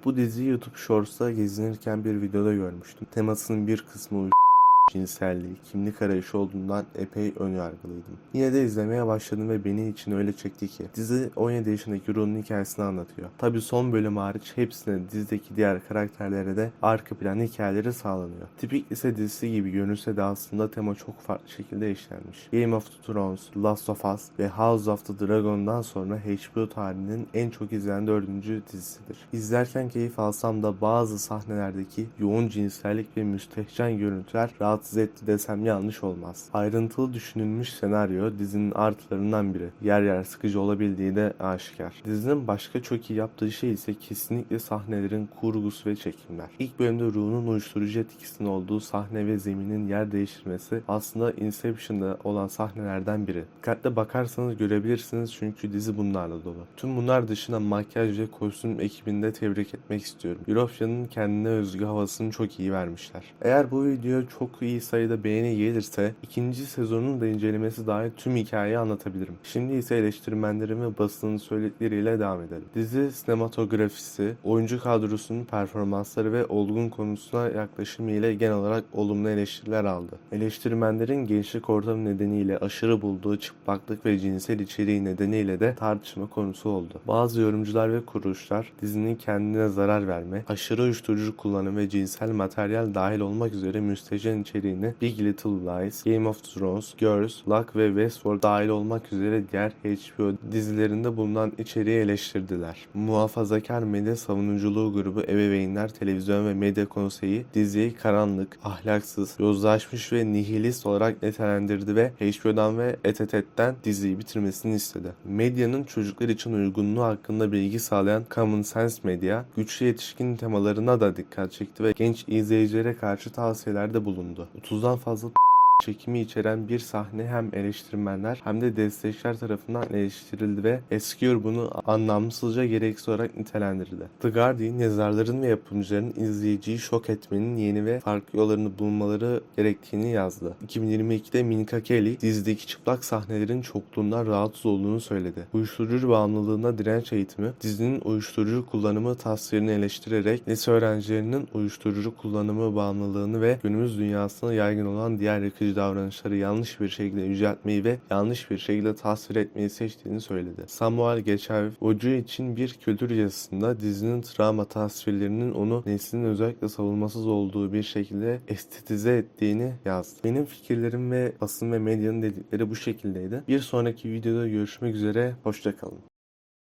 Bu diziyi YouTube Shorts'ta gezinirken bir videoda görmüştüm. Temasının bir kısmı cinselliği, kimlik arayışı olduğundan epey önyargılıydım. Yine de izlemeye başladım ve beni için öyle çekti ki. Dizi 17 yaşındaki Ru'nun hikayesini anlatıyor. Tabi son bölüm hariç hepsine dizideki diğer karakterlere de arka plan hikayeleri sağlanıyor. Tipik lise dizisi gibi görünse de aslında tema çok farklı şekilde işlenmiş. Game of Thrones, Last of Us ve House of the Dragon'dan sonra HBO tarihinin en çok izlenen 4. dizisidir. İzlerken keyif alsam da bazı sahnelerdeki yoğun cinsellik ve müstehcen görüntüler rahatsız etti desem yanlış olmaz. Ayrıntılı düşünülmüş senaryo dizinin artılarından biri. Yer yer sıkıcı olabildiği de aşikar. Dizinin başka çok iyi yaptığı şey ise kesinlikle sahnelerin kurgusu ve çekimler. İlk bölümde Ru'nun uyuşturucu etkisinin olduğu sahne ve zeminin yer değiştirmesi aslında Inception'da olan sahnelerden biri. Dikkatli bakarsanız görebilirsiniz çünkü dizi bunlarla dolu. Tüm bunlar dışında makyaj ve kostüm ekibinde tebrik etmek istiyorum. European'ın kendine özgü havasını çok iyi vermişler. Eğer bu video çok iyi sayıda beğeni gelirse ikinci sezonun da incelemesi dahil tüm hikayeyi anlatabilirim. Şimdi ise eleştirmenlerin ve basının söyledikleriyle devam edelim. Dizi sinematografisi, oyuncu kadrosunun performansları ve olgun konusuna yaklaşımı ile genel olarak olumlu eleştiriler aldı. Eleştirmenlerin gençlik ortamı nedeniyle aşırı bulduğu çıplaklık ve cinsel içeriği nedeniyle de tartışma konusu oldu. Bazı yorumcular ve kuruluşlar dizinin kendine zarar verme, aşırı uyuşturucu kullanım ve cinsel materyal dahil olmak üzere müstehcen içeriğini Big Little Lies, Game of Thrones, Girls, Luck ve Westworld dahil olmak üzere diğer HBO dizilerinde bulunan içeriği eleştirdiler. Muhafazakar medya savunuculuğu grubu Ebeveynler Televizyon ve Medya Konseyi diziyi karanlık, ahlaksız, yozlaşmış ve nihilist olarak nitelendirdi ve HBO'dan ve ETT'den diziyi bitirmesini istedi. Medyanın çocuklar için uygunluğu hakkında bilgi sağlayan Common Sense Media, güçlü yetişkin temalarına da dikkat çekti ve genç izleyicilere karşı tavsiyelerde bulundu. 30'dan fazla çekimi içeren bir sahne hem eleştirmenler hem de destekçiler tarafından eleştirildi ve Esquire bunu anlamsızca gereksiz olarak nitelendirdi. The Guardian, yazarların ve yapımcıların izleyiciyi şok etmenin yeni ve farklı yollarını bulmaları gerektiğini yazdı. 2022'de Minka Kelly, dizideki çıplak sahnelerin çokluğundan rahatsız olduğunu söyledi. Uyuşturucu bağımlılığına direnç eğitimi, dizinin uyuşturucu kullanımı tasvirini eleştirerek lise öğrencilerinin uyuşturucu kullanımı bağımlılığını ve günümüz dünyasında yaygın olan diğer yakıcı davranışları yanlış bir şekilde yüceltmeyi ve yanlış bir şekilde tasvir etmeyi seçtiğini söyledi. Samuel Geçev, Ocu için bir kültür yazısında dizinin travma tasvirlerinin onu neslinin özellikle savunmasız olduğu bir şekilde estetize ettiğini yazdı. Benim fikirlerim ve basın ve medyanın dedikleri bu şekildeydi. Bir sonraki videoda görüşmek üzere, hoşça kalın.